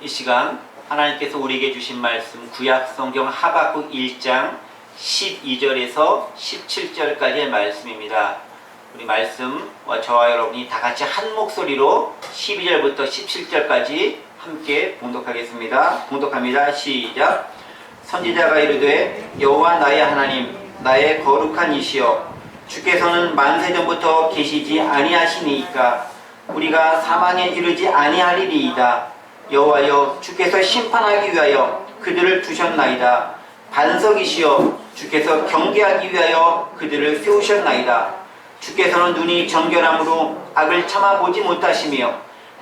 이 시간 하나님께서 우리에게 주신 말씀 구약 성경 하박국 1장 12절에서 17절까지의 말씀입니다. 우리 말씀 저와 여러분이 다 같이 한 목소리로 12절부터 17절까지 함께 봉독하겠습니다. 봉독합니다. 시작. 선지자가 이르되 여호와 나의 하나님 나의 거룩한 이시여 주께서는 만세전부터 계시지 아니하시니이까 우리가 사망에 이르지 아니하리이다. 여호와여 주께서 심판하기 위하여 그들을 두셨나이다. 반석이시여 주께서 경계하기 위하여 그들을 세우셨나이다. 주께서는 눈이 정결함으로 악을 참아보지 못하시며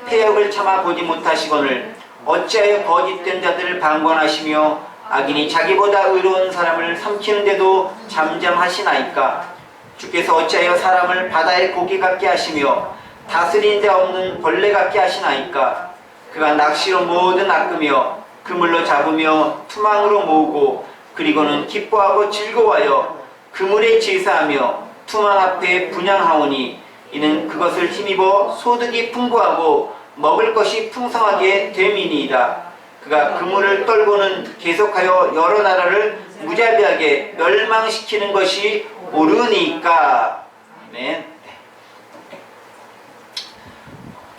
패역을 참아보지 못하시거늘 어찌하여 거짓된 자들을 방관하시며 악인이 자기보다 의로운 사람을 삼키는데도 잠잠하시나이까. 주께서 어찌하여 사람을 바다의 고기 같게 하시며 다스리는 자 없는 벌레 같게 하시나이까. 그가 낚시로 모든 낚으며 그물로 잡으며 투망으로 모으고 그리고는 기뻐하고 즐거워하여 그물에 제사하며 투망 앞에 분향하오니 이는 그것을 힘입어 소득이 풍부하고 먹을 것이 풍성하게 됨이니이다. 그가 그물을 떨고는 계속하여 여러 나라를 무자비하게 멸망시키는 것이 옳으니까. 아멘.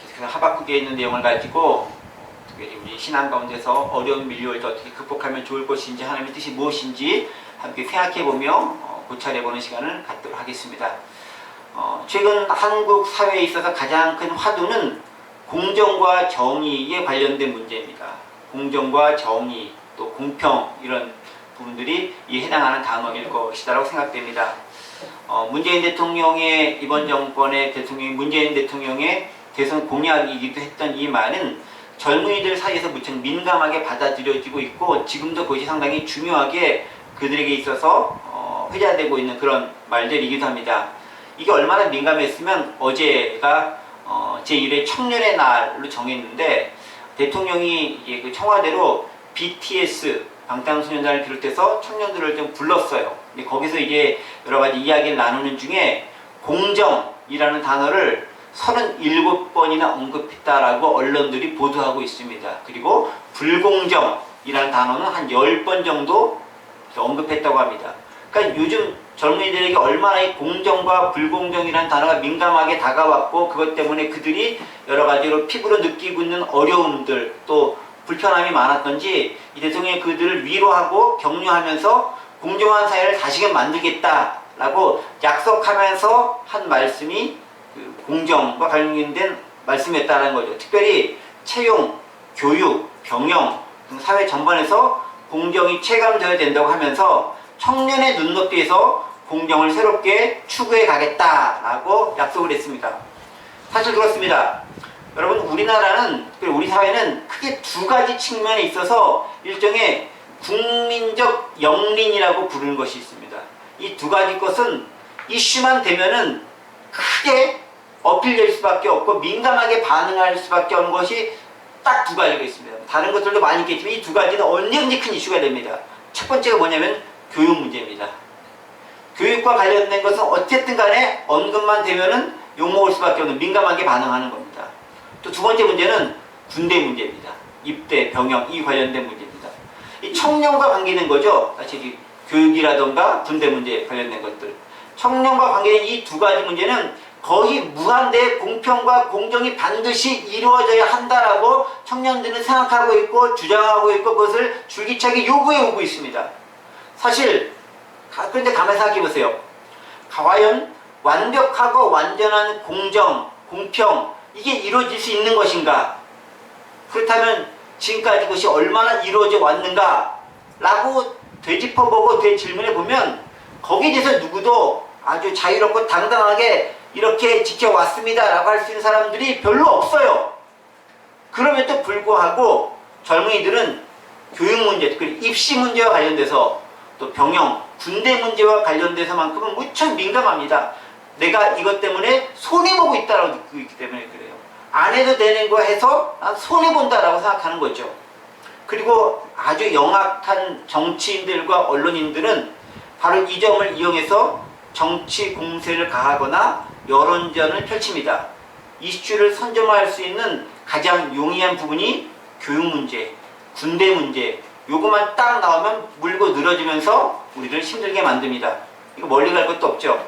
계속해서 하박국에 있는 내용을 가지고 특별히 우리 신앙 가운데서 어려운 밀려올 때 어떻게 극복하면 좋을 것인지 하나님의 뜻이 무엇인지 함께 생각해보며 고찰해보는 시간을 갖도록 하겠습니다. 최근 한국 사회에 있어서 가장 큰 화두는 공정과 정의에 관련된 문제입니다. 공정과 정의, 또 공평 이런 부분들이 이에 해당하는 단어일 것이라고 생각됩니다. 문재인 대통령의 이번 정권의 문재인 대통령의 대선 공약이기도 했던 이 말은 젊은이들 사이에서 무척 민감하게 받아들여지고 있고 지금도 그것이 상당히 중요하게 그들에게 있어서 회자되고 있는 그런 말들이기도 합니다. 이게 얼마나 민감했으면 어제가 제1회 청년의 날로 정했는데 대통령이 그 청와대로 BTS 방탄소년단을 비롯해서 청년들을 좀 불렀어요. 근데 거기서 이제 여러 가지 이야기를 나누는 중에 공정이라는 단어를 37번이나 언급했다라고 언론들이 보도하고 있습니다. 그리고 불공정이라는 단어는 한 10번 정도 언급했다고 합니다. 그러니까 요즘 젊은이들에게 얼마나 이 공정과 불공정이라는 단어가 민감하게 다가왔고 그것 때문에 그들이 여러 가지로 피부로 느끼고 있는 어려움들 또 불편함이 많았던지 이 대통령이 그들을 위로하고 격려하면서 공정한 사회를 다시금 만들겠다라고 약속하면서 한 말씀이 그 공정과 관련된 말씀이었다는 거죠. 특별히 채용, 교육, 병영 등 사회 전반에서 공정이 체감되어야 된다고 하면서 청년의 눈높이에서 공정을 새롭게 추구해 가겠다라고 약속을 했습니다. 사실 그렇습니다. 여러분 우리나라는 우리 사회는 크게 두 가지 측면에 있어서 일종의 국민적 영린이라고 부르는 것이 있습니다. 이 두 가지 것은 이슈만 되면은 크게 어필될 수밖에 없고 민감하게 반응할 수밖에 없는 것이 딱 두 가지가 있습니다. 다른 것들도 많이 있겠지만 이 두 가지는 언제든지 큰 이슈가 됩니다. 첫 번째가 뭐냐면 교육 문제입니다. 교육과 관련된 것은 어쨌든 간에 언급만 되면은 욕먹을 수밖에 없는 민감하게 반응하는 겁니다. 또 두 번째 문제는 군대 문제입니다. 입대, 병영 이 관련된 문제입니다. 이 청년과 관계된 거죠. 사실 교육이라던가 군대 문제에 관련된 것들. 청년과 관계된 이 두 가지 문제는 거의 무한대의 공평과 공정이 반드시 이루어져야 한다라고 청년들은 생각하고 있고 주장하고 있고 그것을 줄기차게 요구해 오고 있습니다. 사실 그런데 가만히 생각해 보세요. 과연 완벽하고 완전한 공정, 공평 이게 이루어질 수 있는 것인가? 그렇다면 지금까지 그것이 얼마나 이루어져 왔는가? 라고 되짚어보고 되질문해 보면 거기에 대해서 누구도 아주 자유롭고 당당하게 이렇게 지켜왔습니다 라고 할 수 있는 사람들이 별로 없어요. 그럼에도 불구하고 젊은이들은 교육 문제, 특히 입시 문제와 관련돼서 또 병영, 군대 문제와 관련돼서만큼은 무척 민감합니다. 내가 이것 때문에 손해보고 있다고 느끼고 있기 때문에 그래요. 안 해도 되는 거 해서 난 손해본다라고 생각하는 거죠. 그리고 아주 영악한 정치인들과 언론인들은 바로 이 점을 이용해서 정치 공세를 가하거나 여론전을 펼칩니다. 이슈를 선점할 수 있는 가장 용이한 부분이 교육 문제, 군대 문제, 요것만 딱 나오면 물고 늘어지면서 우리를 힘들게 만듭니다. 이거 멀리 갈 것도 없죠.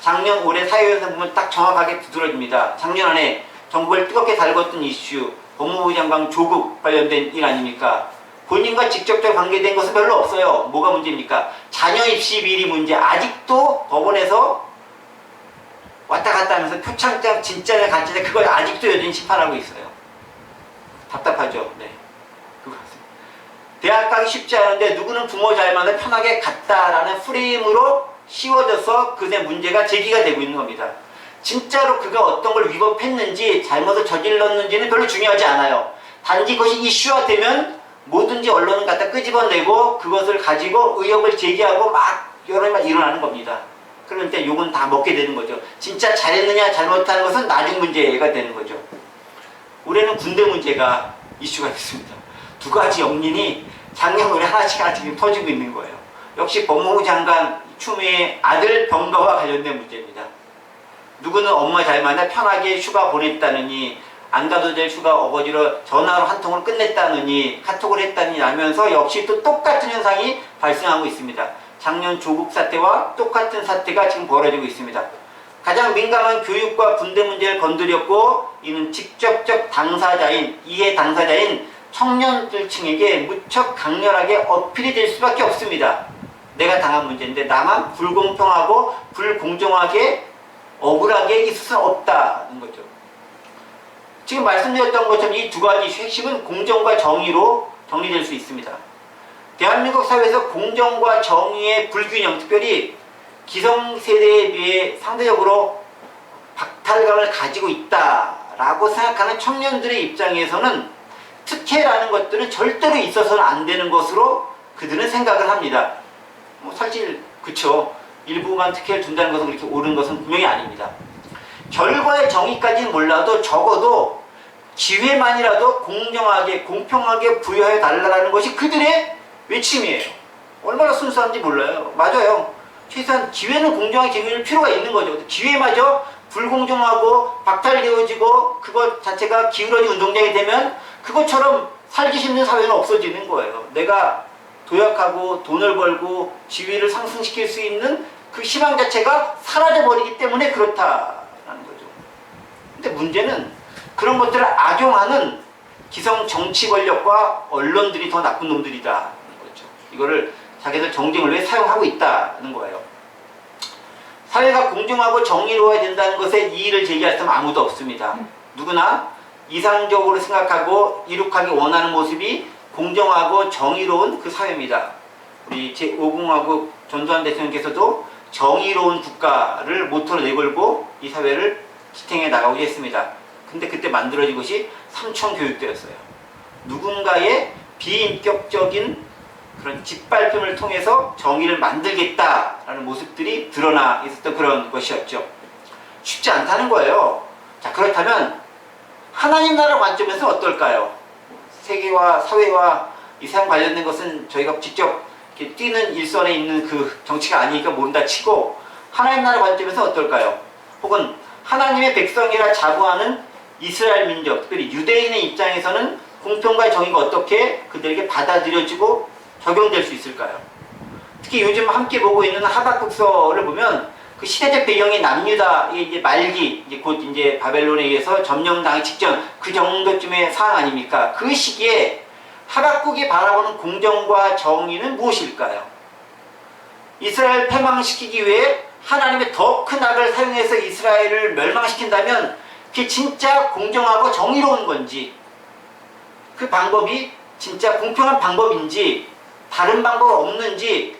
작년 올해 사회에서 보면 딱 정확하게 두드러집니다. 작년 안에 정부를 뜨겁게 달궜던 이슈, 법무부 장관 조국 관련된 일 아닙니까? 본인과 직접적으로 관계된 것은 별로 없어요. 뭐가 문제입니까? 자녀 입시 비리 문제. 아직도 법원에서 왔다 갔다 하면서 표창장 진짜냐 가짜냐 그걸 아직도 여전히 심판하고 있어요. 답답하죠. 네. 대학 가기 쉽지 않은데 누구는 부모 잘 만나 편하게 갔다라는 프레임으로 씌워져서 그새 문제가 제기가 되고 있는 겁니다. 진짜로 그가 어떤 걸 위법했는지 잘못을 저질렀는지는 별로 중요하지 않아요. 단지 그것이 이슈화되면 뭐든지 언론은 갖다 끄집어내고 그것을 가지고 의혹을 제기하고 막 여러 말 일어나는 겁니다. 그런데 욕은 다 먹게 되는 거죠. 진짜 잘했느냐 잘못한 것은 나중 문제가 되는 거죠. 올해는 군대 문제가 이슈가 됐습니다. 두 가지 영린이 작년 올해 하나씩 지금 터지고 있는 거예요. 역시 법무부 장관 추미애 아들 병가와 관련된 문제입니다. 누구는 엄마 잘 만나 편하게 휴가 보냈다느니 안 가도 될 휴가 어거지로 전화로 한 통을 끝냈다느니 카톡을 했다니 하면서 역시 또 똑같은 현상이 발생하고 있습니다. 작년 조국 사태와 똑같은 사태가 지금 벌어지고 있습니다. 가장 민감한 교육과 군대 문제를 건드렸고 이는 직접적 당사자인 이해 당사자인 청년들층에게 무척 강렬하게 어필이 될 수밖에 없습니다. 내가 당한 문제인데 나만 불공평하고 불공정하게 억울하게 있을 수 없다는 거죠. 지금 말씀드렸던 것처럼 이 두 가지 핵심은 공정과 정의로 정리될 수 있습니다. 대한민국 사회에서 공정과 정의의 불균형, 특별히 기성세대에 비해 상대적으로 박탈감을 가지고 있다라고 생각하는 청년들의 입장에서는 특혜라는 것들은 절대로 있어서는 안 되는 것으로 그들은 생각을 합니다. 사실 그쵸. 일부만 특혜를 준다는 것은 그렇게 옳은 것은 분명히 아닙니다. 결과의 정의까지는 몰라도 적어도 기회만이라도 공정하게 공평하게 부여해 달라는 것이 그들의 외침이에요. 얼마나 순수한지 몰라요. 맞아요. 최소한 기회는 공정하게 제공할 필요가 있는 거죠. 기회마저 불공정하고 박탈되어지고 그것 자체가 기울어진 운동장이 되면 그것처럼 살기 힘든 사회는 없어지는 거예요. 내가 도약하고 돈을 벌고 지위를 상승시킬 수 있는 그 희망 자체가 사라져버리기 때문에 그렇다라는 거죠. 근데 문제는 그런 것들을 악용하는 기성 정치 권력과 언론들이 더 나쁜 놈들이다는 거죠. 이거를 자기들 정쟁을 왜 사용하고 있다는 거예요. 사회가 공정하고 정의로워야 된다는 것에 이의를 제기할 사람 아무도 없습니다. 누구나 이상적으로 생각하고 이룩하기 원하는 모습이 공정하고 정의로운 그 사회입니다. 우리 제5공화국 전두환 대통령께서도 정의로운 국가를 모토로 내걸고 이 사회를 지탱해 나가고 했습니다. 근데 그때 만들어진 것이 삼청교육대였어요. 누군가의 비인격적인 그런 짓밟힘을 통해서 정의를 만들겠다라는 모습들이 드러나 있었던 그런 것이었죠. 쉽지 않다는 거예요. 자, 그렇다면 하나님 나라 관점에서 어떨까요? 세계와 사회와 이 세상 관련된 것은 저희가 직접 이렇게 뛰는 일선에 있는 그 정치가 아니니까 모른다 치고 하나님 나라 관점에서 어떨까요? 혹은 하나님의 백성이라 자부하는 이스라엘 민족, 특별히 유대인의 입장에서는 공평과 정의가 어떻게 그들에게 받아들여지고 적용될 수 있을까요? 특히 요즘 함께 보고 있는 하박국서를 보면 그 시대적 배경이 남유다의 이제 말기, 이제 곧 이제 바벨론에 의해서 점령당하기 직전 그 정도쯤의 상황 아닙니까? 그 시기에 하박국이 바라보는 공정과 정의는 무엇일까요? 이스라엘 패망시키기 위해 하나님의 더 큰 악을 사용해서 이스라엘을 멸망시킨다면 그게 진짜 공정하고 정의로운 건지, 그 방법이 진짜 공평한 방법인지 다른 방법 없는지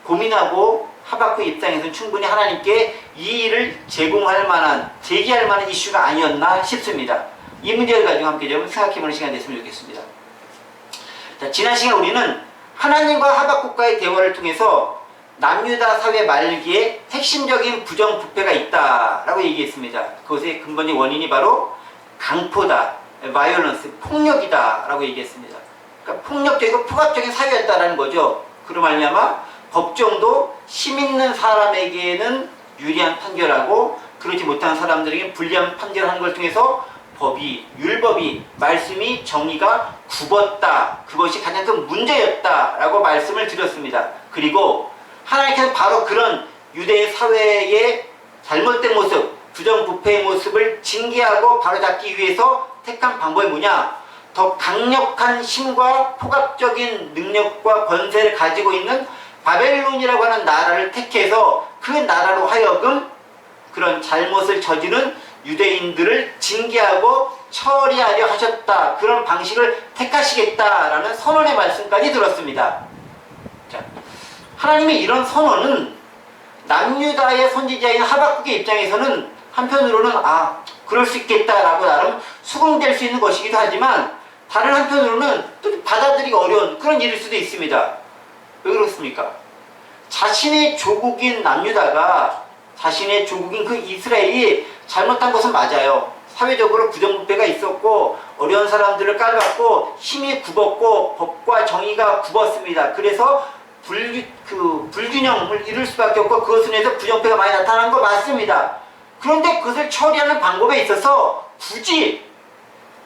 고민하고 하박국 입장에서는 충분히 하나님께 이 일을 제공할 만한, 제기할 만한 이슈가 아니었나 싶습니다. 이 문제를 가지고 함께 좀 생각해보는 시간이 됐으면 좋겠습니다. 자, 지난 시간 우리는 하나님과 하박국과의 대화를 통해서 남유다 사회 말기에 핵심적인 부정부패가 있다라고 얘기했습니다. 그것의 근본적인 원인이 바로 강포다, 바이올런스, 폭력이다라고 얘기했습니다. 그러니까 폭력적이고 폭압적인 사회였다라는 거죠. 그로 말미암아 법정도 힘 있는 사람에게는 유리한 판결하고 그렇지 못한 사람들에게 불리한 판결을 하는 걸 통해서 법이, 율법이, 말씀이 정의가 굽었다. 그것이 가장 큰 문제였다라고 말씀을 드렸습니다. 그리고 하나님께서 바로 그런 유대 사회의 잘못된 모습, 부정부패의 모습을 징계하고 바로잡기 위해서 택한 방법이 뭐냐? 더 강력한 힘과 포괄적인 능력과 권세를 가지고 있는 바벨론이라고 하는 나라를 택해서 그 나라로 하여금 그런 잘못을 저지른 유대인들을 징계하고 처리하려 하셨다. 그런 방식을 택하시겠다라는 선언의 말씀까지 들었습니다. 자, 하나님의 이런 선언은 남유다의 선지자인 하박국의 입장에서는 한편으로는 그럴 수 있겠다라고 나름 수긍될 수 있는 것이기도 하지만 다른 한편으로는 또 받아들이기 어려운 그런 일일 수도 있습니다. 왜 그렇습니까? 자신의 조국인 남유다가 자신의 조국인 그 이스라엘이 잘못한 것은 맞아요. 사회적으로 부정부패가 있었고 어려운 사람들을 깔봤고 힘이 굽었고 법과 정의가 굽었습니다. 그래서 불균형을 이룰 수밖에 없고 그것을 인해서 부정부패가 많이 나타난 거 맞습니다. 그런데 그것을 처리하는 방법에 있어서 굳이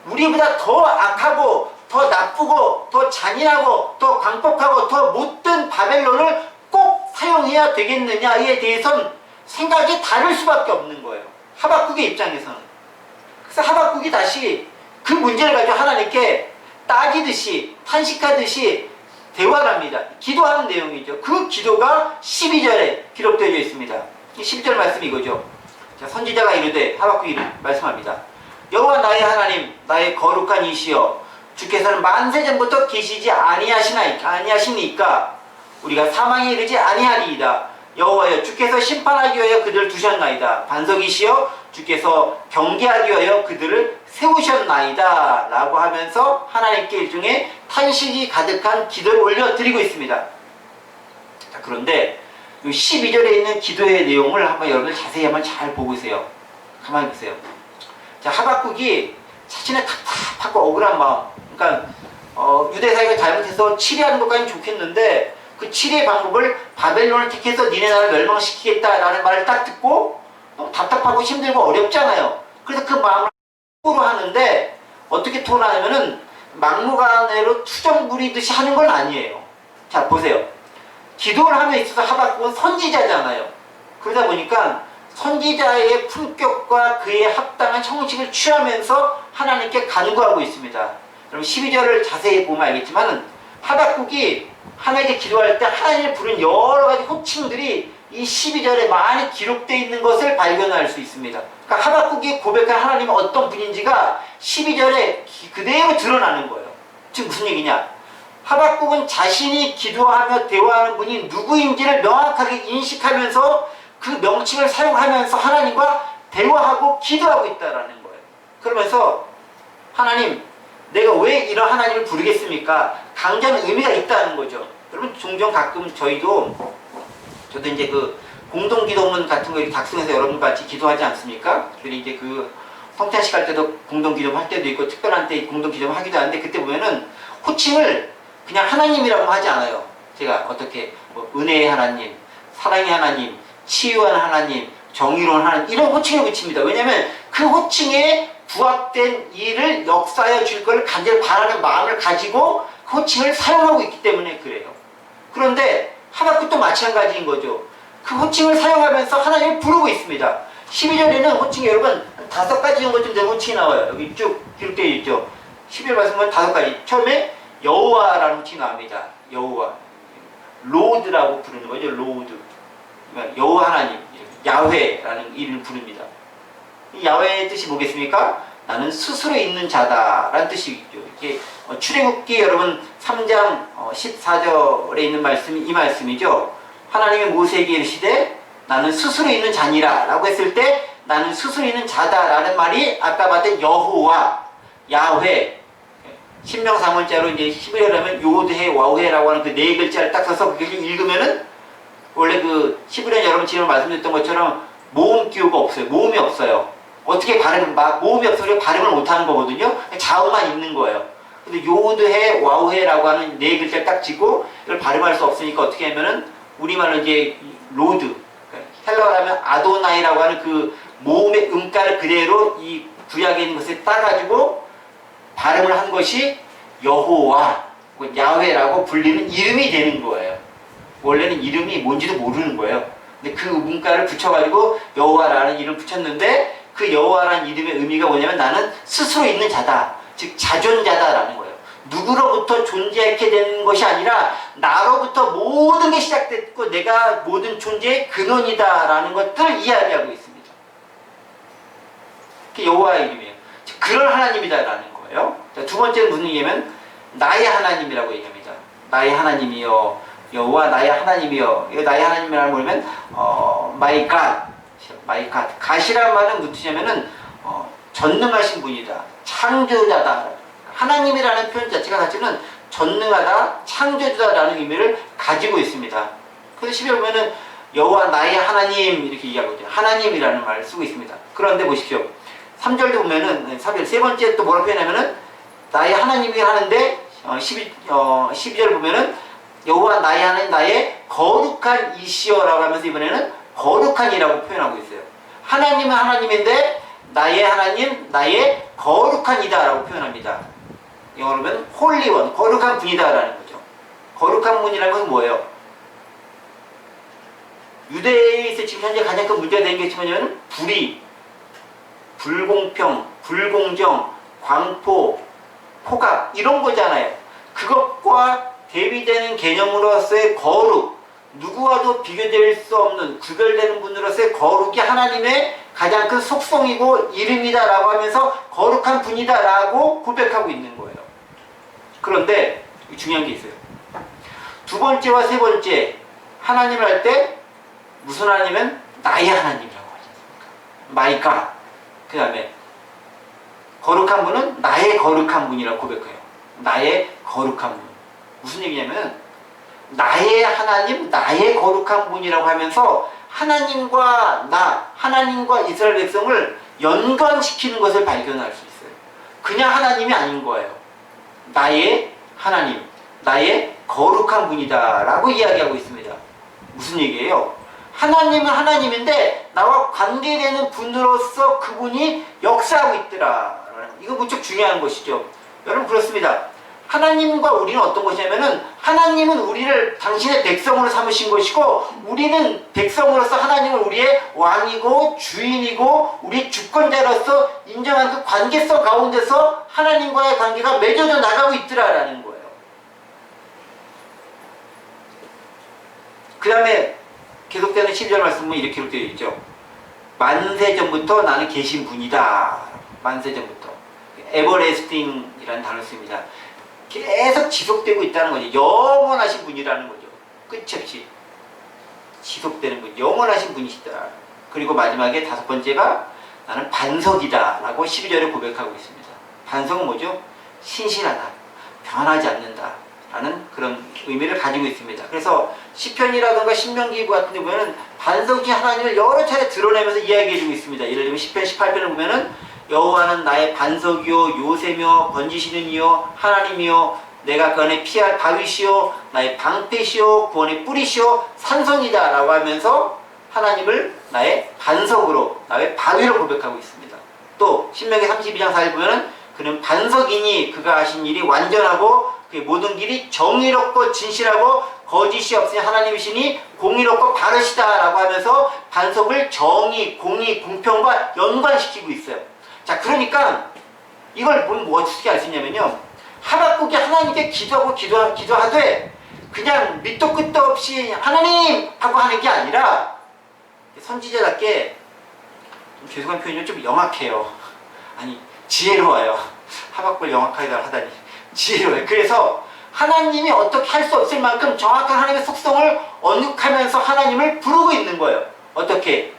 우리보다 더 악하고 더 나쁘고 더 잔인하고 더 광폭하고 더 못된 바벨론을 꼭 사용해야 되겠느냐에 대해선 생각이 다를 수밖에 없는 거예요. 하박국의 입장에서는. 그래서 하박국이 다시 그 문제를 가지고 하나님께 따지듯이 탄식하듯이 대화를 합니다. 기도하는 내용이죠. 그 기도가 12절에 기록되어 있습니다. 12절 말씀이 이거죠. 자, 선지자가 이르되 하박국이 말씀합니다. 여호와 나의 하나님 나의 거룩한 이시여 주께서는 만세 전부터 계시지 아니하시니까 우리가 사망에 이르지 아니하리이다. 여호와여 주께서 심판하기 위하여 그들을 두셨나이다. 반석이시여 주께서 경계하기 위하여 그들을 세우셨나이다. 라고 하면서 하나님께 일종의 탄식이 가득한 기도를 올려드리고 있습니다. 자, 그런데 이 12절에 있는 기도의 내용을 한번 여러분들 자세히 한번 잘 보세요. 가만히 보세요. 자, 하박국이 자신의 답답하고 억울한 마음, 그러니까 유대 사회가 잘못해서 치리하는 것까지는 좋겠는데 그 치리의 방법을 바벨론을 택해서 니네 나라를 멸망시키겠다라는 말을 딱 듣고 너무 답답하고 힘들고 어렵잖아요. 그래서 그 마음을 토로 하는데 어떻게 토로하냐면은 막무가내로 투정 부리듯이 하는 건 아니에요. 자, 보세요. 기도를 함에 있어서 하박국은 선지자잖아요. 그러다 보니까 선지자의 품격과 그에 합당한 형식을 취하면서 하나님께 간구하고 있습니다. 여러분 12절을 자세히 보면 알겠지만 하박국이 하나님께 기도할 때 하나님을 부른 여러 가지 호칭들이 이 12절에 많이 기록되어 있는 것을 발견할 수 있습니다. 그러니까 하박국이 고백한 하나님은 어떤 분인지가 12절에 그대로 드러나는 거예요. 지금 무슨 얘기냐? 하박국은 자신이 기도하며 대화하는 분이 누구인지를 명확하게 인식하면서 그 명칭을 사용하면서 하나님과 대화하고 기도하고 있다는 거예요. 그러면서 하나님, 내가 왜 이런 하나님을 부르겠습니까? 강조하는 의미가 있다는 거죠. 여러분 종종 가끔 저도 이제 그 공동기도문 같은 거 작성해서 여러분 같이 기도하지 않습니까? 그리고 이제 그 성찬식 할 때도 공동기도문 할 때도 있고 특별한 때 공동기도문 하기도 하는데 그때 보면은 호칭을 그냥 하나님이라고 하지 않아요. 제가 어떻게 은혜의 하나님, 사랑의 하나님, 치유한 하나님, 정의로운 하나님 이런 호칭을 붙입니다. 왜냐하면 그 호칭에 부합된 일을 역사하여 줄 것을 간절히 바라는 마음을 가지고 그 호칭을 사용하고 있기 때문에 그래요. 그런데 하박국도 마찬가지인 거죠. 그 호칭을 사용하면서 하나님을 부르고 있습니다. 12절에는 호칭이 여러분 5가지 정도쯤 되는 호칭이 나와요. 여기 쭉 기록되어 있죠. 12절 말씀 보면 5가지. 처음에 여호와라는 호칭이 나옵니다. 여호와. 로드라고 부르는 거죠. 로드. 그러니까 여호와 하나님, 야훼라는 이름을 부릅니다. 이 야훼의 뜻이 뭐겠습니까? 나는 스스로 있는 자다라는 뜻이죠. 이게 출애굽기 여러분 3장 14절에 있는 말씀이 이 말씀이죠. 하나님이 모세에게 이르시되 나는 스스로 있는 자니라 라고 했을 때 나는 스스로 있는 자다라는 말이 아까 봤던 여호와, 야훼, 신명 3원자로 이제 11회를 하면 요드해, 와우해라고 하는 그 4글자를 딱 써서 그걸 읽으면은 원래 그 11회 여러분 지금 말씀드렸던 것처럼 모음 기호가 없어요. 모음이 없어요. 어떻게 모음이 없어서 발음을 못하는 거거든요. 자음만 있는 거예요. 근데 요드해, 와우해라고 하는 4글자를 딱 찍고 이걸 발음할 수 없으니까 어떻게 하면은 우리말로 이제 로드, 헬라어로 하면 아도나이라고 하는 그 모음의 음가를 그대로 이 구약에 있는 것을 따가지고 발음을 한 것이 여호와, 야훼라고 불리는 이름이 되는 거예요. 원래는 이름이 뭔지도 모르는 거예요. 근데 그 문자를 붙여가지고 여호와라는 이름을 붙였는데 그 여호와라는 이름의 의미가 뭐냐면 나는 스스로 있는 자다. 즉 자존자다라는 거예요. 누구로부터 존재하게 되는 것이 아니라 나로부터 모든 게 시작됐고 내가 모든 존재의 근원이다라는 것들을 이야기하고 있습니다. 그게 여호와의 이름이에요. 즉 그런 하나님이다라는 거예요. 자, 두 번째는 무슨 얘기냐면 나의 하나님이라고 얘기합니다. 나의 하나님이여 여호와 나의 하나님이여. 나의 하나님이라는 걸 보면 my God. 갓이라는 말은 무슨 뜻이냐면은 전능하신 분이다. 창조자다. 하나님이라는 표현 자체가 사실은 전능하다, 창조자다라는 의미를 가지고 있습니다. 그래서 10에 보면은 여호와 나의 하나님 이렇게 얘기하거든요. 하나님이라는 말을 쓰고 있습니다. 그런데 보십시오. 3절도 보면은 3절 세 번째 또 뭐라고 표현하면은 나의 하나님이 하는데 12절 보면은 여호와 나의 하나님 나의 거룩한 이시여라고 하면서 이번에는 거룩한이라고 표현하고 있어요. 하나님은 하나님인데 나의 하나님 나의 거룩한 이다라고 표현합니다. 영어로 하면 홀리 원, 거룩한 분이다라는 거죠. 거룩한 분이라는 것은 뭐예요? 유대에서 지금 현재 가장 큰 문제가 되는 게 뭐냐면 불의, 불공평, 불공정, 광포, 폭악 이런 거잖아요. 그것과 대비되는 개념으로서의 거룩, 누구와도 비교될 수 없는 구별되는 분으로서의 거룩이 하나님의 가장 큰 속성이고 이름이다라고 하면서 거룩한 분이다라고 고백하고 있는 거예요. 그런데 중요한 게 있어요. 두 번째와 세 번째 하나님을 할 때 무슨 하나님은 나의 하나님이라고 하지 않습니까? My God. 그 다음에 거룩한 분은 나의 거룩한 분이라고 고백해요. 나의 거룩한 분. 무슨 얘기냐면 나의 하나님, 나의 거룩한 분이라고 하면서 하나님과 하나님과 이스라엘 백성을 연관시키는 것을 발견할 수 있어요. 그냥 하나님이 아닌 거예요. 나의 하나님, 나의 거룩한 분이다 라고 이야기하고 있습니다. 무슨 얘기예요? 하나님은 하나님인데 나와 관계되는 분으로서 그분이 역사하고 있더라. 이거 무척 중요한 것이죠. 여러분 그렇습니다. 하나님과 우리는 어떤 것이냐면은 하나님은 우리를 당신의 백성으로 삼으신 것이고 우리는 백성으로서 하나님을 우리의 왕이고 주인이고 우리 주권자로서 인정한 그 관계성 가운데서 하나님과의 관계가 맺어져 나가고 있더라라는 거예요. 그 다음에 계속되는 12절 말씀은 이렇게 기록되어 있죠. 만세전부터 나는 계신 분이다. 만세전부터. 에버레스팅이라는 단어를 씁니다. 계속 지속되고 있다는 거죠. 영원하신 분이라는 거죠. 끝이 없이 지속되는 분, 영원하신 분이시다. 그리고 마지막에 다섯 번째가 나는 반석이다 라고 12절에 고백하고 있습니다. 반석은 뭐죠? 신실하다, 변하지 않는다 라는 그런 의미를 가지고 있습니다. 그래서 시편이라든가 신명기 같은 데 보면 반석이 하나님을 여러 차례 드러내면서 이야기해주고 있습니다. 예를 들면 시편 18편을 보면은 여호와는 나의 반석이요 요새며 번지시는 이요 하나님이요 내가 그 안에 피할 바위시요 나의 방패시요 구원의 뿌리시요 산성이다 라고 하면서 하나님을 나의 반석으로 나의 바위로 고백하고 있습니다. 또 신명기 32장 4절 보면 그는 반석이니 그가 하신 일이 완전하고 그의 모든 길이 정의롭고 진실하고 거짓이 없으니 하나님이시니 공의롭고 바르시다 라고 하면서 반석을 정의, 공의, 공평과 연관시키고 있어요. 자, 그러니까 이걸 보면 뭐 어떻게 알 수 있냐면요. 하박국이 하나님께 기도하되 그냥 밑도 끝도 없이 하나님 하고 하는 게 아니라 선지자답게 좀 죄송한 표현이면 좀 영악해요. 아니 지혜로워요. 하박국을 영악하게 하다니 지혜로워요. 그래서 하나님이 어떻게 할 수 없을 만큼 정확한 하나님의 속성을 언급하면서 하나님을 부르고 있는 거예요. 어떻게?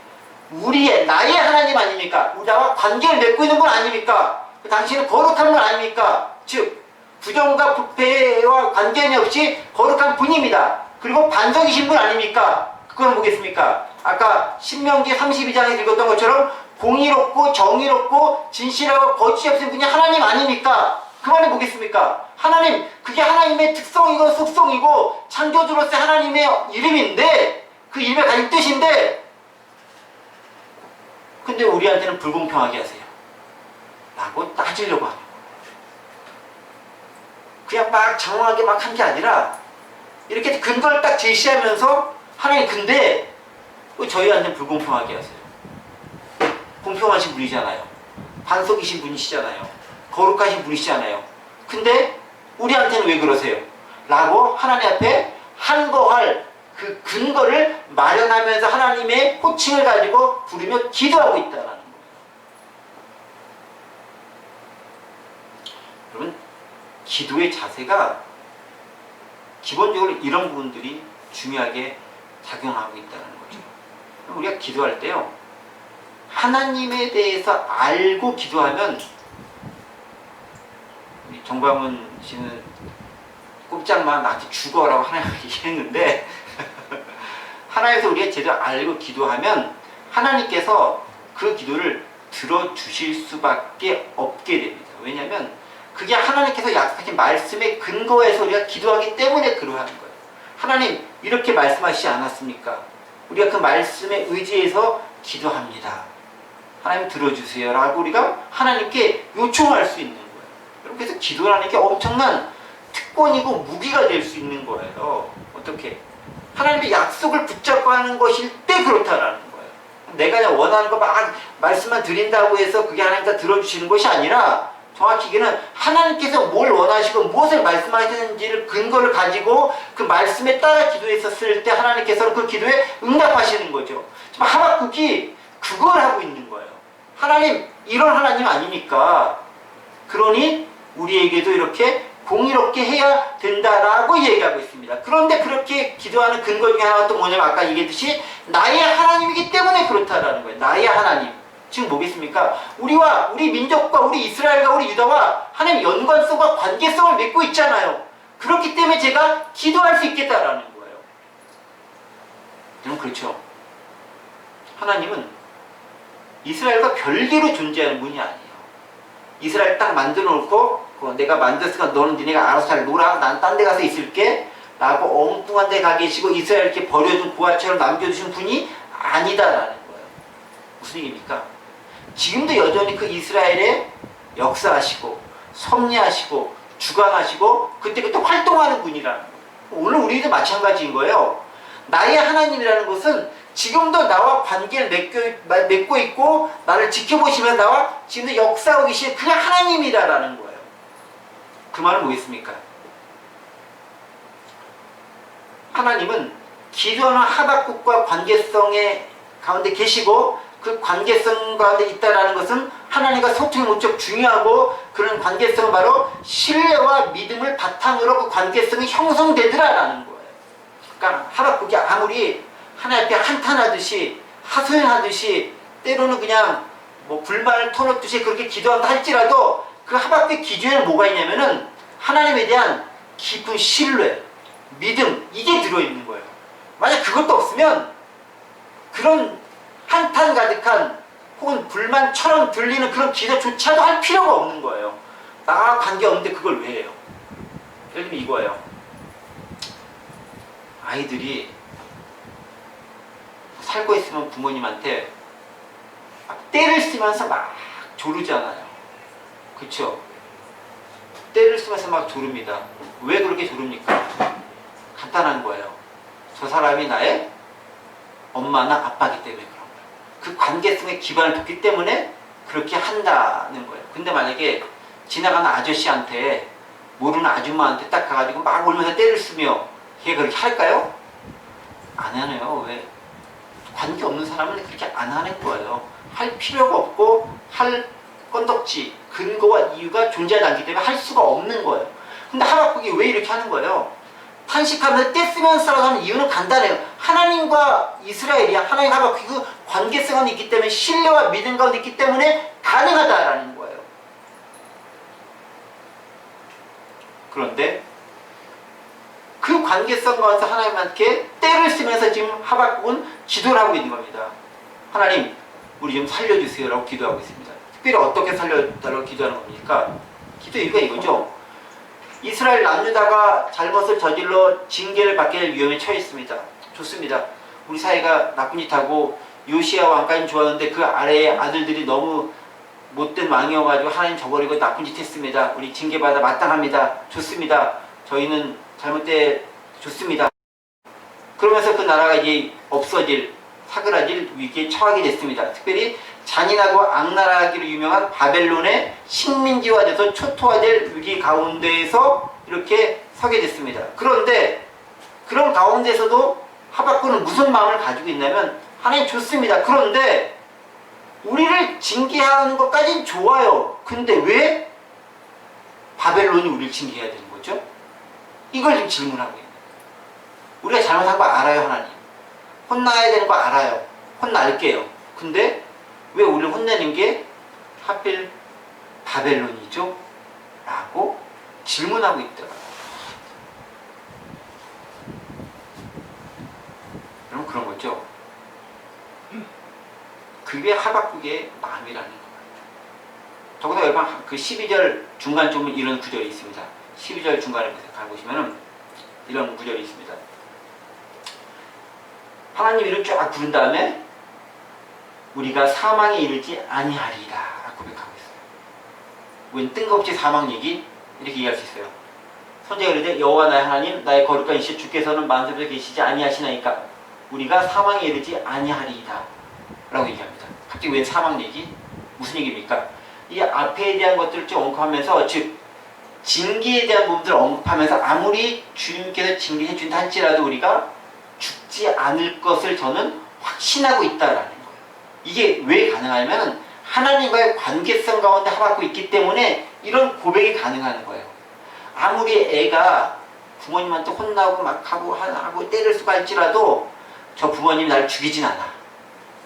나의 하나님 아닙니까? 나와 관계를 맺고 있는 분 아닙니까? 당신은 거룩한 분 아닙니까? 즉 부정과 부패와 관계는 없이 거룩한 분입니다. 그리고 반석이신 분 아닙니까? 그건 뭐겠습니까? 아까 신명기 32장에 읽었던 것처럼 공의롭고 정의롭고 진실하고 거짓이 없는 분이 하나님 아닙니까? 그 말은 뭐겠습니까? 하나님, 그게 하나님의 특성이고 속성이고 창조주로서의 하나님의 이름인데 그 이름의 가진 뜻인데 근데 우리한테는 불공평하게 하세요. 라고 따지려고 하는 거예요. 그냥 막 장황하게 막 한 게 아니라 이렇게 근거를 딱 제시하면서 하나님 근데 왜 저희한테 불공평하게 하세요? 공평하신 분이잖아요. 반석이신 분이시잖아요. 거룩하신 분이시잖아요. 근데 우리한테는 왜 그러세요? 라고 하나님 앞에 항거할 그 근거를 마련하면서 하나님의 호칭을 가지고 부르며 기도하고 있다는 거예요. 여러분, 기도의 자세가 기본적으로 이런 부분들이 중요하게 작용하고 있다는 거죠. 우리가 기도할 때요, 하나님에 대해서 알고 기도하면, 정광훈 씨는 꼼짝만 나한테 죽어라고 하나님 얘기했는데 하나님께서 우리가 제대로 알고 기도하면 하나님께서 그 기도를 들어주실 수밖에 없게 됩니다. 왜냐하면 그게 하나님께서 약속하신 말씀의 근거에서 우리가 기도하기 때문에 그러한 거예요. 하나님 이렇게 말씀하시지 않았습니까? 우리가 그 말씀에 의지해서 기도합니다. 하나님 들어주세요 라고 우리가 하나님께 요청할 수 있는 거예요. 그래서 기도라는 게 엄청난 특권이고 무기가 될 수 있는 거예요. 어떻게? 하나님의 약속을 붙잡고 하는 것일 때 그렇다라는 거예요. 내가 그냥 원하는 거 막 말씀만 드린다고 해서 그게 하나님 다 들어주시는 것이 아니라 정확히 얘기는 하나님께서 뭘 원하시고 무엇을 말씀하시는지를 근거를 가지고 그 말씀에 따라 기도했었을 때 하나님께서는 그 기도에 응답하시는 거죠. 지금 하박국이 그걸 하고 있는 거예요. 하나님 이런 하나님 아니니까 그러니 우리에게도 이렇게 공의롭게 해야 된다라고 얘기하고 있습니다. 그런데 그렇게 기도하는 근거 중에 하나가 또 뭐냐면 아까 얘기했듯이 나의 하나님이기 때문에 그렇다라는 거예요. 나의 하나님. 지금 뭐겠습니까? 우리와 우리 민족과 우리 이스라엘과 우리 유다와 하나님 연관성과 관계성을 맺고 있잖아요. 그렇기 때문에 제가 기도할 수 있겠다라는 거예요. 여러분 그렇죠? 하나님은 이스라엘과 별개로 존재하는 분이 아니에요. 이스라엘 딱 만들어 놓고 내가 만들었으니까 너는 니네가 알아서 잘 놀아. 난 딴 데 가서 있을게. 라고 엉뚱한 데 가 계시고 이스라엘 이렇게 버려둔 고아처럼 남겨주신 분이 아니다라는 거예요. 무슨 얘기입니까? 지금도 여전히 그 이스라엘에 역사하시고 섭리하시고 주관하시고 그때그때 활동하는 분이라는 거예요. 오늘 우리도 마찬가지인 거예요. 나의 하나님이라는 것은 지금도 나와 관계를 맺고 있고 나를 지켜보시면서 나와 지금도 역사하고 계신 그냥 하나님이다라는 거예요. 그 말은 뭐겠습니까? 하나님은 기도하는 하박국과 관계성의 가운데 계시고 그 관계성 가운데 있다라는 것은 하나님과 소통이 무척 중요하고 그런 관계성은 바로 신뢰와 믿음을 바탕으로 그 관계성이 형성되더라라는 거예요. 그러니까 하박국이 아무리 하나님 앞에 한탄하듯이 하소연하듯이 때로는 그냥 뭐 불만을 터놓듯이 그렇게 기도한다 할지라도 그 하박국의 기도에는 뭐가 있냐면은 하나님에 대한 깊은 신뢰, 믿음 이게 들어있는 거예요. 만약 그것도 없으면 그런 한탄 가득한 혹은 불만처럼 들리는 그런 기도조차도 할 필요가 없는 거예요. 나와 관계없는데 그걸 왜 해요? 예를 들면 이거예요. 아이들이 살고 있으면 부모님한테 때를 쓰면서 막 조르잖아요. 그쵸? 때를 쓰면서 막 조릅니다. 왜 그렇게 조릅니까? 간단한 거예요. 저 사람이 나의 엄마나 아빠기 때문에 그런 거예요. 그 관계성의 기반을 뒀기 때문에 그렇게 한다는 거예요. 근데 만약에 지나가는 아저씨한테 모르는 아줌마한테 딱 가가지고 막 울면서 때를 쓰며 걔 그렇게 할까요? 안 하네요. 왜? 관계없는 사람은 그렇게 안 하는 거예요. 할 필요가 없고 할 건덕지, 근거와 이유가 존재하지 않기 때문에 할 수가 없는 거예요. 근데 하박국이 왜 이렇게 하는 거예요? 탄식하면서 떼 쓰면서라고 하는 이유는 간단해요. 하나님과 이스라엘이 하나님과 하박국이 그 관계성이 있기 때문에 신뢰와 믿음 가운데 있기 때문에 가능하다라는 거예요. 그런데 그 관계성 가운데서 하나님한테 때를 쓰면서 지금 하박국은 기도를 하고 있는 겁니다. 하나님, 우리 좀 살려주세요 라고 기도하고 있습니다. 특별히 어떻게 살려달라고 기도하는 겁니까? 기도 이유가 이거죠. 이스라엘 남유다가 잘못을 저질러 징계를 받게 될 위험에 처해 있습니다. 좋습니다. 우리 사회가 나쁜 짓하고 요시야 왕까지 좋았는데 그 아래의 아들들이 너무 못된 왕이어가지고 하나님 저버리고 나쁜 짓 했습니다. 우리 징계받아 마땅합니다. 좋습니다. 저희는 잘못돼 좋습니다. 그러면서 그 나라가 이제 없어질, 사그라질 위기에 처하게 됐습니다. 특별히 잔인하고 악랄하기로 유명한 바벨론의 식민지화돼서 초토화될 위기 가운데에서 이렇게 서게 됐습니다. 그런데 그런 가운데서도 하박국은 무슨 마음을 가지고 있냐면 하나님 좋습니다. 그런데 우리를 징계하는 것까지는 좋아요. 근데 왜 바벨론이 우리를 징계해야 되는 거죠? 이걸 지금 질문하고 있는 거예요. 우리가 잘못한 거 알아요, 하나님. 혼나야 되는 거 알아요. 혼날게요. 근데 왜 우리를 혼내는 게 하필 바벨론이죠? 라고 질문하고 있더라고요. 여러분 그런 거죠? 그게 하박국의 마음이라는 거예요. 더구나 여러분 그 12절 중간쯤은 이런 구절이 있습니다. 12절 중간에 가보시면은 이런 구절이 있습니다. 하나님 이름 쫙 부른 다음에 우리가 사망에 이르지 아니하리이다 라고 고백하고 있어요. 웬 뜬금없이 사망 얘기? 이렇게 얘기할 수 있어요. 선지자가 이르되 여호와 나의 하나님 나의 거룩한 이시 주께서는 만세에 계시지 아니하시나이까 우리가 사망에 이르지 아니하리이다 라고 얘기합니다. 갑자기 웬 사망 얘기? 무슨 얘기입니까? 이 앞에 대한 것들을 좀 언급하면서 즉 징계에 대한 부분들을 언급하면서 아무리 주님께서 징계해 준다 할지라도 우리가 죽지 않을 것을 저는 확신하고 있다라는 거예요. 이게 왜 가능하냐면 하나님과의 관계성 가운데 하박국이 있기 때문에 이런 고백이 가능한 거예요. 아무리 애가 부모님한테 혼나고 막 하고 때릴 수가 할지라도 저 부모님이 나를 죽이진 않아.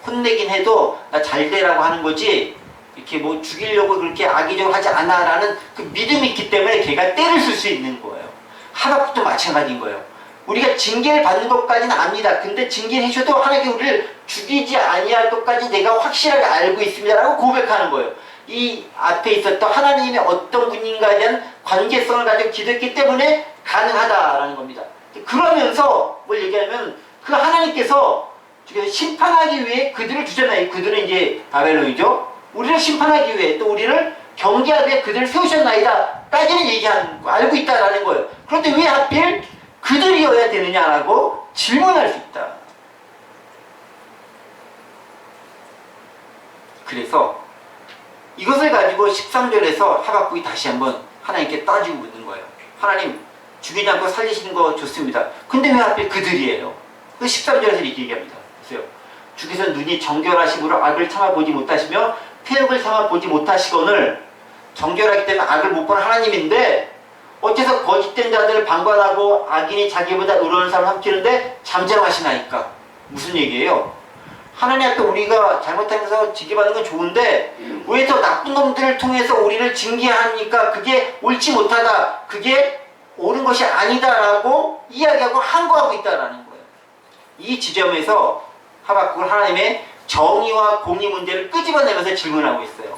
혼내긴 해도 나 잘 되라고 하는 거지 이렇게 뭐 죽이려고 그렇게 악의적으로 하지 않아 라는 그 믿음이 있기 때문에 걔가 때를 쓸 수 있는 거예요. 하박국도 마찬가지인 거예요. 우리가 징계를 받는 것까지는 압니다. 근데 징계를 해줘도 하나님께 우리를 죽이지 아니할 것까지 내가 확실하게 알고 있습니다 라고 고백하는 거예요. 이 앞에 있었던 하나님의 어떤 분인가에 대한 관계성을 가지고 기도했기 때문에 가능하다라는 겁니다. 그러면서 뭘 얘기하냐면 그 하나님께서 심판하기 위해 그들을 주잖아요. 그들은 이제 바벨론이죠. 우리를 심판하기 위해 또 우리를 경계하기 위해 그들을 세우셨나이다 까지는 얘기하는 거 알고 있다라는 거예요. 그런데 왜 하필 그들이어야 되느냐라고 질문할 수 있다. 그래서 이것을 가지고 13절에서 하박국이 다시 한번 하나님께 따지고 묻는 거예요. 하나님 죽이지 않고 살리시는 거 좋습니다. 근데 왜 하필 그들이에요? 그 13절에서 이렇게 얘기합니다. 보세요. 주께서 눈이 정결하심으로 악을 참아보지 못하시며 폐역을 참아보지 못하시거늘 정결하기 때문에 악을 못 보는 하나님인데 어째서 거짓된 자들을 방관하고 악인이 자기보다 의로운 사람을 삼키는데 잠잠하시나이까? 무슨 얘기예요? 하나님 앞에 우리가 잘못하면서 징계받는 건 좋은데 왜 더 나쁜 놈들을 통해서 우리를 징계하니까 그게 옳지 못하다, 그게 옳은 것이 아니다라고 이야기하고 항거하고 있다라는 거예요. 이 지점에서 하박국은 하나님의 정의와 공의 문제를 끄집어내면서 질문하고 있어요.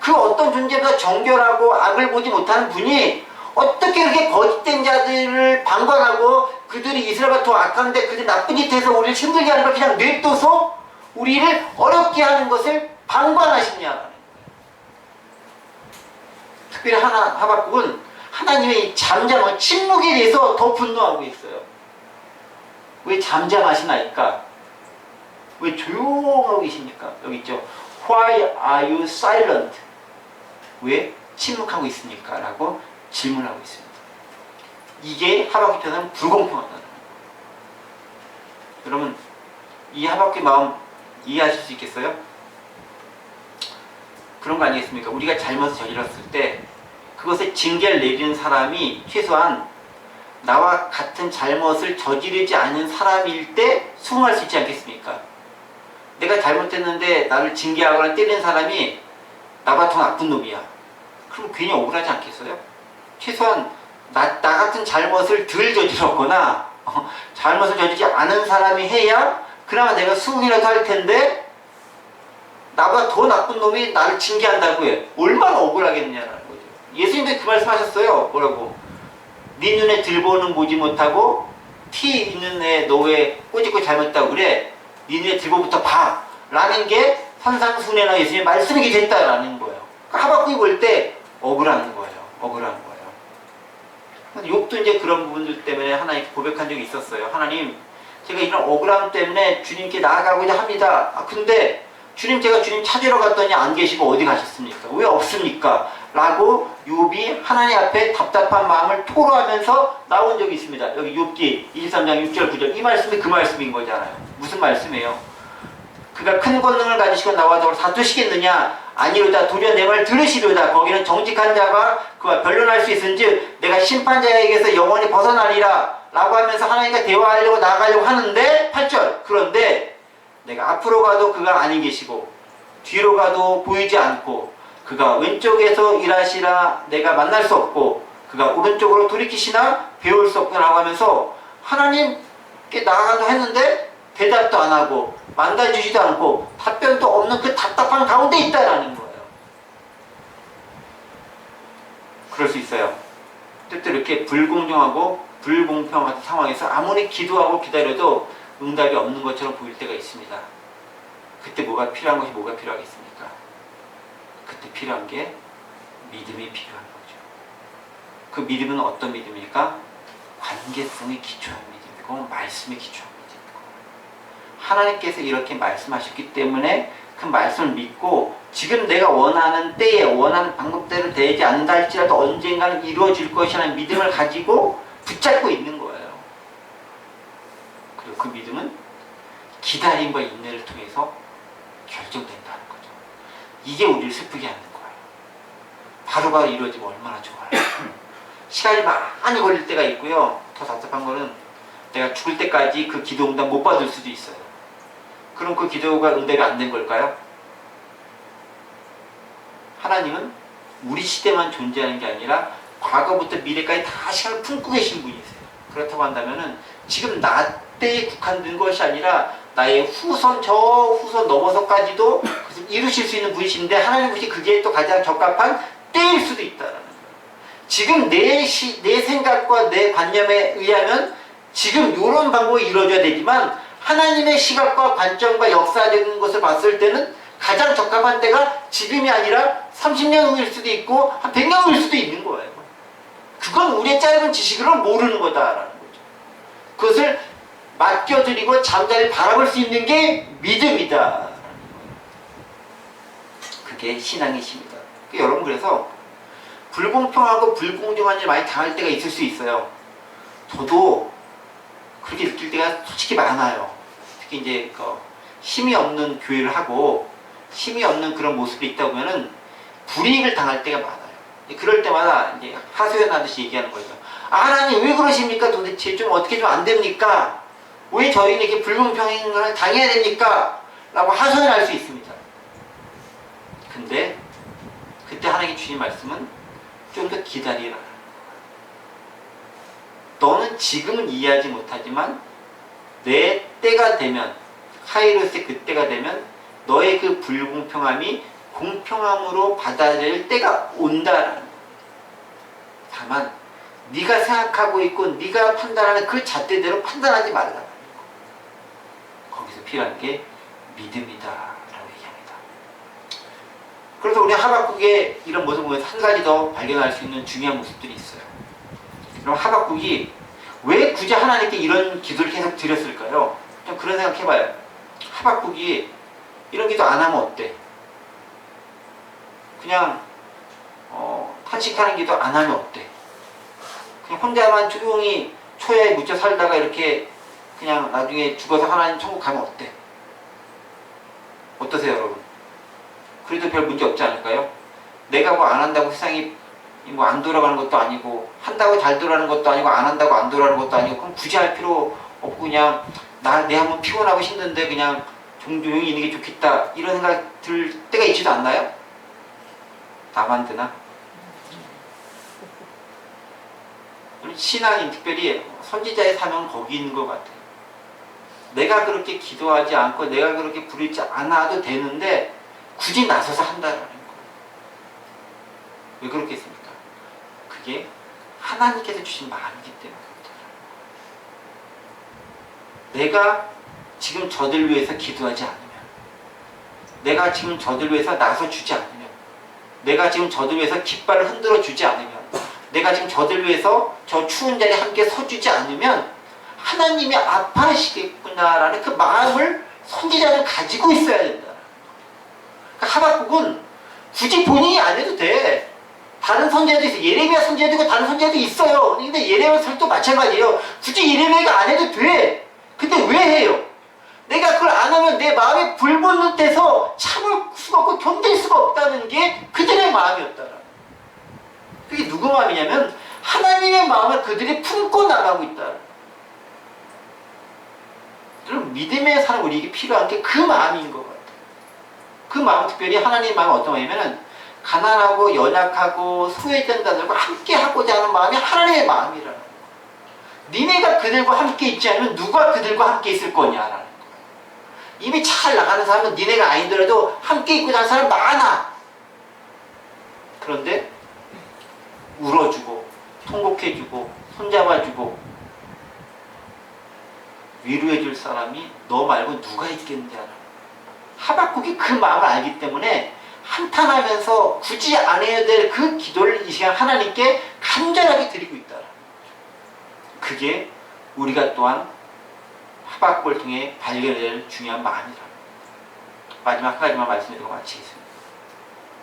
그 어떤 존재보다 정결하고 악을 보지 못하는 분이 어떻게 그렇게 거짓된 자들을 방관하고 그들이 이스라엘보다 더 악한데 그들이 나쁜 짓 해서 우리를 힘들게 하는 걸 그냥 냅둬서 우리를 어렵게 하는 것을 방관하시냐라는 거예요. 특별히 하박국은 하나님의 잠잠한 침묵에 대해서 더 분노하고 있어요. 왜 잠잠하시나이까? 왜 조용하고 계십니까? 여기 있죠. Why are you silent? 왜 침묵하고 있습니까? 라고 질문하고 있습니다. 이게 하박국 편은 불공평하다는 거예요. 여러분 이 하박국의 마음 이해하실 수 있겠어요? 그런 거 아니겠습니까? 우리가 잘못을 저질렀을 때 그것에 징계를 내리는 사람이 최소한 나와 같은 잘못을 저지르지 않은 사람일 때 수긍할 수 있지 않겠습니까? 내가 잘못했는데 나를 징계하거나 때리는 사람이 나보다 더 나쁜 놈이야. 그럼 괜히 억울하지 않겠어요? 최소한 나 같은 잘못을 덜 저질렀거나 잘못을 저지르지 않은 사람이 해야 그나마 내가 수긍이라도 할 텐데 나보다 더 나쁜 놈이 나를 징계한다고 해. 얼마나 억울하겠냐라는 거죠. 예수님도 그 말씀하셨어요. 뭐라고? 네 눈에 들보는 보지 못하고 티 있는 애 너 왜 꼬집고 잘못했다고 그래? 네 눈에 들보부터 봐. 라는 게 산상순례나 예수님의 말씀이 됐다라는 거예요. 하박국이 볼 때 억울한 거예요. 억울한 거예요. 욥도 이제 그런 부분들 때문에 하나님께 고백한 적이 있었어요. 하나님, 제가 이런 억울함 때문에 주님께 나아가고자 합니다. 근데 주님, 제가 주님 찾으러 갔더니 안 계시고 어디 가셨습니까? 왜 없습니까? 라고 욥이 하나님 앞에 답답한 마음을 토로하면서 나온 적이 있습니다. 여기 욥기 23장 6절 9절 이 말씀이 그 말씀인 거잖아요. 무슨 말씀이에요? 그가 큰 권능을 가지시고 나와 더불어 다투시겠느냐? 아니로다. 도리어 내 말 들으시려다. 거기는 정직한 자가 그와 변론할 수 있은지 내가 심판자에게서 영원히 벗어나리라 라고 하면서 하나님과 대화하려고 나아가려고 하는데 8절 그런데 내가 앞으로 가도 그가 아니 계시고 뒤로 가도 보이지 않고 그가 왼쪽에서 일하시라 내가 만날 수 없고 그가 오른쪽으로 돌이키시나 배울 수 없구나 하면서 하나님께 나아간다고 했는데 대답도 안 하고 만나주지도 않고 답변도 없는 그 답답한 가운데 있다라는 거예요. 그럴 수 있어요. 때때로 이렇게 불공정하고 불공평한 상황에서 아무리 기도하고 기다려도 응답이 없는 것처럼 보일 때가 있습니다. 그때 뭐가 필요한 것이 뭐가 필요하겠습니까? 그때 필요한 게 믿음이 필요한 거죠. 그 믿음은 어떤 믿음입니까? 관계성에 기초한 믿음이고 말씀에 기초한 믿음이고 하나님께서 이렇게 말씀하셨기 때문에 그 말씀을 믿고 지금 내가 원하는 때에 원하는 방법대로 되지 않는다 할지라도 언젠가는 이루어질 것이라는 믿음을 가지고 붙잡고 있는 거예요. 그리고 그 믿음은 기다림과 인내를 통해서 결정된다는 거죠. 이게 우리를 슬프게 하는 거예요. 바로바로 이루어지면 얼마나 좋아요. 시간이 많이 걸릴 때가 있고요. 더 답답한 거는 내가 죽을 때까지 그 기도 응답 못 받을 수도 있어요. 그럼 그 기도가 응답이 안 된 걸까요? 하나님은 우리 시대만 존재하는 게 아니라 과거부터 미래까지 다 시간을 품고 계신 분이세요. 그렇다고 한다면은 지금 나 때에 국한된 것이 아니라 나의 후손 저 후손 넘어서까지도 이루실 수 있는 분이신데 하나님 분이 그게 또 가장 적합한 때일 수도 있다라는 거예요. 지금 내 생각과 내 관념에 의하면 지금 이런 방법이 이루어져야 되지만 하나님의 시각과 관점과 역사적인 것을 봤을 때는 가장 적합한 때가 지금이 아니라 30년 후일 수도 있고 한 100년 후일 수도 있는 거예요. 그건 우리의 짧은 지식으로 모르는 거다라는 거죠. 그것을 맡겨드리고 잠자리 바라볼 수 있는 게 믿음이다. 그게 신앙의 힘이다. 여러분 그래서 불공평하고 불공정한 일 많이 당할 때가 있을 수 있어요. 저도 그렇게 느낄 때가 솔직히 많아요. 특히 이제 힘이 없는 교회를 하고 힘이 없는 그런 모습이 있다 보면은 불이익을 당할 때가 많아요. 그럴 때마다 이제 하소연하듯이 얘기하는 거죠. 하나님 왜 그러십니까? 도대체 좀 어떻게 좀 안 됩니까? 왜 저희는 이렇게 불공평을 당해야 됩니까? 라고 하소연할 수 있습니다. 근데 그때 하나님 주신 말씀은 좀 더 기다리라. 너는 지금은 이해하지 못하지만 내 때가 되면 카이로스의 그 때가 되면 너의 그 불공평함이 공평함으로 받아들일 때가 온다라는 거예요. 다만 네가 생각하고 있고 네가 판단하는 그 잣대대로 판단하지 말라는 거예요. 거기서 필요한 게 믿음이다 라고 얘기합니다. 그래서 우리 하박국의 이런 모습을 보면서 한 가지 더 발견할 수 있는 중요한 모습들이 있어요. 그럼 하박국이 왜 굳이 하나님께 이런 기도를 계속 드렸을까요? 좀 그런 생각 해봐요. 하박국이 이런 기도 안 하면 어때? 그냥 탄식하는 기도 안 하면 어때? 그냥 혼자만 조용히 초야에 묻혀 살다가 이렇게 그냥 나중에 죽어서 하나님 천국 가면 어때? 어떠세요 여러분? 그래도 별 문제 없지 않을까요? 내가 뭐 안 한다고 세상이 뭐 안 돌아가는 것도 아니고 한다고 잘 돌아가는 것도 아니고 안 한다고 안 돌아가는 것도 아니고 그럼 굳이 할 필요 없고 그냥 내 한번 피곤하고 힘든데 그냥 조용히 있는 게 좋겠다 이런 생각 들 때가 있지도 않나요? 나만 드나? 신앙인 특별히 선지자의 사명은 거기 있는 것 같아요. 내가 그렇게 기도하지 않고 내가 그렇게 부르지 않아도 되는데 굳이 나서서 한다라는 거예요. 왜 그렇겠습니까? 그게 하나님께서 주신 마음이기 때문에 그렇다. 내가 지금 저들 위해서 기도하지 않으면 내가 지금 저들 위해서 나서주지 않으면 내가 지금 저들 위해서 깃발을 흔들어 주지 않으면, 내가 지금 저들 위해서 저 추운 자리에 함께 서주지 않으면 하나님이 아파하시겠구나라는 그 마음을 선지자는 가지고 있어야 된다. 그러니까 하박국은 굳이 본인이 안 해도 돼. 다른 선지자도 있어. 예레미야 선지자도 있고 다른 선지자도 있어요. 근데 예레미야 선지자도 마찬가지예요. 굳이 예레미야가 안 해도 돼. 근데 왜 해요? 내가 그걸 안 하면 내 마음에 불붙는 데서 참을 수가 없고 견딜 수가 없다는 게 그들의 마음이었더라. 그게 누구 마음이냐면 하나님의 마음을 그들이 품고 나가고 있다. 여러분, 믿음의 사람 우리에게 필요한 게 그 마음인 것 같아요. 그 마음, 특별히 하나님의 마음은 어떤 마음이냐면 가난하고 연약하고 소외된 자들과 함께 하고자 하는 마음이 하나님의 마음이라는 거예요. 니네가 그들과 함께 있지 않으면 누가 그들과 함께 있을 거냐라는 거예요. 이미 잘 나가는 사람은 니네가 아니더라도 함께 있고자 하는 사람 많아. 그런데 울어주고 통곡해주고 손잡아주고 위로해줄 사람이 너 말고 누가 있겠는지 알아. 하박국이 그 마음을 알기 때문에 한탄하면서 굳이 안 해야 될 그 기도를 이 시간 하나님께 간절하게 드리고 있다. 그게 우리가 또한 하박국을 통해 발견될 중요한 마음이다. 마지막 한 가지만 말씀드리고 마치겠습니다.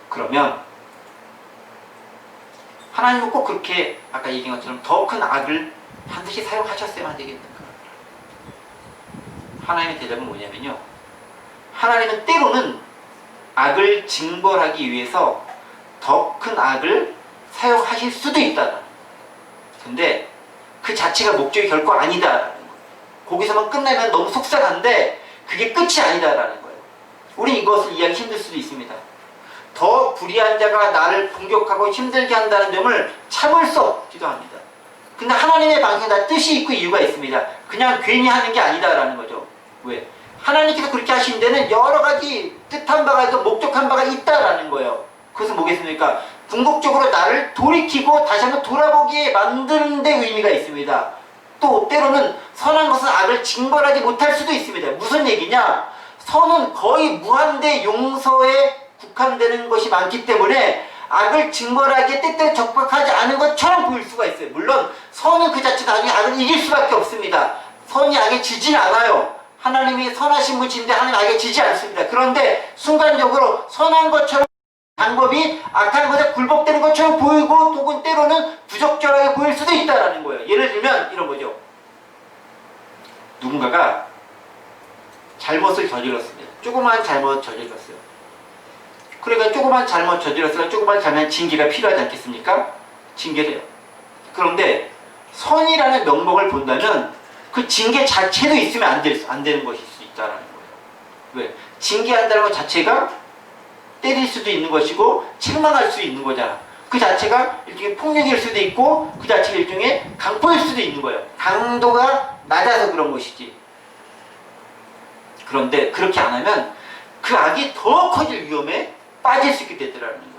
그러면 하나님은 꼭 그렇게 아까 얘기한 것처럼 더 큰 악을 반드시 사용하셨어야만 되겠는가? 하나님의 대답은 뭐냐면요, 하나님은 때로는 악을 징벌하기 위해서 더 큰 악을 사용하실 수도 있다. 근데 그 자체가 목적이 결코 아니다라는 거예요. 거기서만 끝나면 너무 속상한데 그게 끝이 아니다라는 거예요. 우리 이것을 이해하기 힘들 수도 있습니다. 더 불의한 자가 나를 공격하고 힘들게 한다는 점을 참을 수 없기도 합니다. 근데 하나님의 방식에 다 뜻이 있고 이유가 있습니다. 그냥 괜히 하는 게 아니다라는 거죠. 왜? 하나님께서 그렇게 하신 데는 여러 가지 뜻한 바가 있고 목적한 바가 있다라는 거예요. 그것은 뭐겠습니까? 궁극적으로 나를 돌이키고 다시 한번 돌아보게 만드는 데 의미가 있습니다. 또 때로는 선한 것은 악을 징벌하지 못할 수도 있습니다. 무슨 얘기냐? 선은 거의 무한대 용서에 국한되는 것이 많기 때문에 악을 징벌하기에 때때로 적박하지 않은 것처럼 보일 수가 있어요. 물론 선은 그 자체 나중에 악을 이길 수밖에 없습니다. 선이 악에 지진 않아요. 하나님이 선하신 분이신데 하나님 악에 지지 않습니다. 그런데 순간적으로 선한 것처럼 방법이 악한 것에 굴복되는 것처럼 보이고 혹은 때로는 부적절하게 보일 수도 있다는 거예요. 예를 들면 이런 거죠. 누군가가 잘못을 저질렀습니다. 조그만 잘못 저질렀어요. 그러니까 조그만 잘못 저질렀으니까 조그만 잘못한 징계가 필요하지 않겠습니까? 징계를 해요. 그런데 선이라는 명목을 본다면 그 징계 자체도 있으면 안 되는 것일 수 있다는 거예요. 왜? 징계한다는 것 자체가 때릴 수도 있는 것이고 책망할 수 있는 거잖아. 그 자체가 일종의 폭력일 수도 있고 그 자체가 일종의 강포일 수도 있는 거예요. 강도가 낮아서 그런 것이지. 그런데 그렇게 안 하면 그 악이 더 커질 위험에 빠질 수 있게 되더라는 거예요.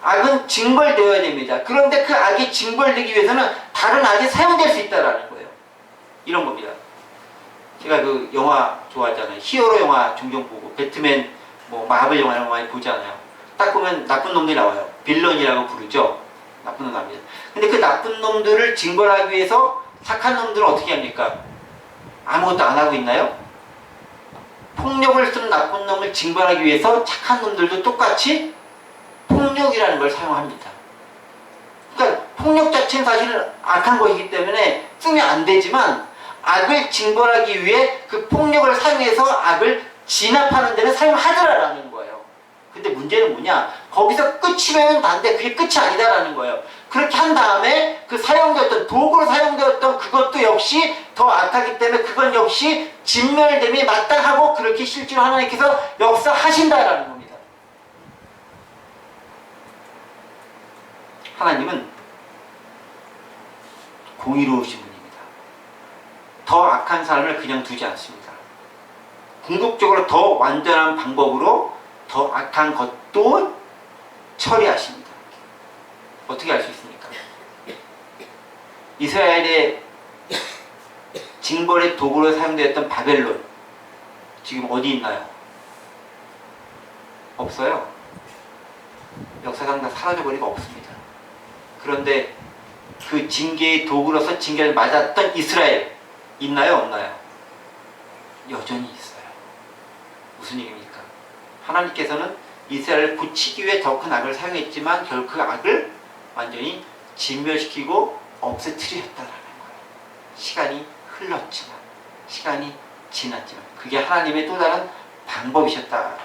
악은 징벌되어야 됩니다. 그런데 그 악이 징벌되기 위해서는 다른 악이 사용될 수 있다는 거예요. 이런 겁니다. 제가 그 영화 좋아하잖아요. 히어로 영화 종종 보고 배트맨 뭐 마블 영화 이런 거 많이 보잖아요. 딱 보면 나쁜 놈들이 나와요. 빌런이라고 부르죠. 나쁜 놈 나옵니다. 근데 그 나쁜 놈들을 징벌하기 위해서 착한 놈들은 어떻게 합니까? 아무것도 안 하고 있나요? 폭력을 쓰는 나쁜 놈을 징벌하기 위해서 착한 놈들도 똑같이 폭력이라는 걸 사용합니다. 그러니까 폭력 자체는 사실은 악한 것이기 때문에 쓰면 안 되지만 악을 징벌하기 위해 그 폭력을 사용해서 악을 진압하는 데는 사용하더라라는 거예요. 근데 문제는 뭐냐? 거기서 끝이면 난데 그게 끝이 아니다라는 거예요. 그렇게 한 다음에 그 사용되었던 도구로 사용되었던 그것도 역시 더 악하기 때문에 그건 역시 진멸됨이 마땅하고 그렇게 실제로 하나님께서 역사하신다라는 겁니다. 하나님은 공의로우신 분입니다. 더 악한 사람을 그냥 두지 않습니다. 궁극적으로 더 완전한 방법으로 더 악한 것도 처리하십니다. 어떻게 알 수 있습니까? 이스라엘의 징벌의 도구로 사용되었던 바벨론 지금 어디 있나요? 없어요. 역사상 다 사라져버리고 없습니다. 그런데 그 징계의 도구로서 징계를 맞았던 이스라엘 있나요? 없나요? 여전히 있어요. 무슨 얘기입니까? 하나님께서는 이스라엘을 고치기 위해 더 큰 악을 사용했지만 결국 그 악을 완전히 진멸시키고 없애뜨렸다라는 거예요. 시간이 흘렀지만, 시간이 지났지만 그게 하나님의 또 다른 방법이셨다.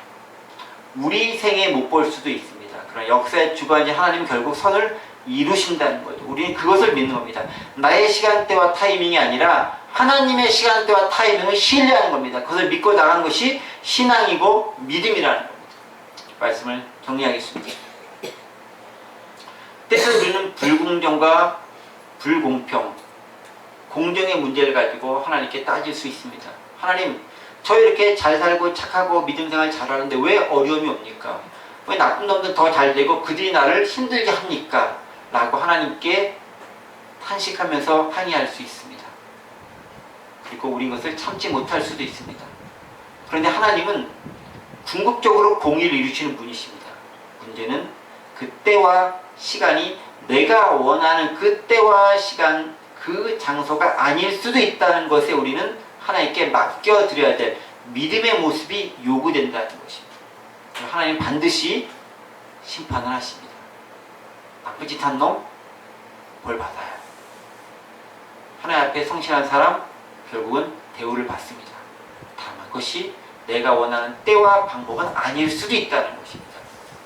우리 생에 못 볼 수도 있습니다. 그러나 역사의 주관이 하나님은 결국 선을 이루신다는 거죠. 우리는 그것을 믿는 겁니다. 나의 시간대와 타이밍이 아니라 하나님의 시간대와 타이밍을 신뢰하는 겁니다. 그것을 믿고 나가는 것이 신앙이고 믿음이라는 겁니다. 말씀을 정리하겠습니다. 때때로 우리는 불공정과 불공평, 공정의 문제를 가지고 하나님께 따질 수 있습니다. 하나님, 저 이렇게 잘 살고 착하고 믿음 생활 잘하는데 왜 어려움이 옵니까? 왜 나쁜 놈들 더 잘 되고 그들이 나를 힘들게 합니까? 라고 하나님께 탄식하면서 항의할 수 있습니다. 그리고 우린 것을 참지 못할 수도 있습니다. 그런데 하나님은 궁극적으로 공의를 이루시는 분이십니다. 문제는 그 때와 시간이 내가 원하는 그 때와 시간, 그 장소가 아닐 수도 있다는 것에 우리는 하나님께 맡겨드려야 될 믿음의 모습이 요구된다는 것입니다. 하나님 반드시 심판을 하십니다. 나쁜 짓 한 놈 벌 받아요. 하나님 앞에 성실한 사람 결국은 대우를 받습니다. 다만 그것이 내가 원하는 때와 방법은 아닐 수도 있다는 것입니다.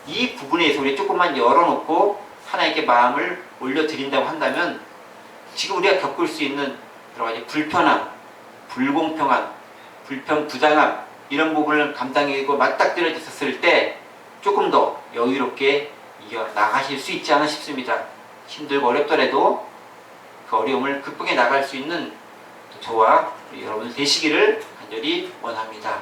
이 부분에서 우리 조금만 열어놓고 하나님께 마음을 올려드린다고 한다면 지금 우리가 겪을 수 있는 여러 가지 불편함, 불공평함, 불평부당함 이런 부분을 감당하고 맞닥뜨려졌을 때 조금 더 여유롭게 이겨나가실 수 있지 않나 싶습니다. 힘들고 어렵더라도 그 어려움을 극복해 나갈 수 있는 저와 여러분 되시기를 간절히 원합니다.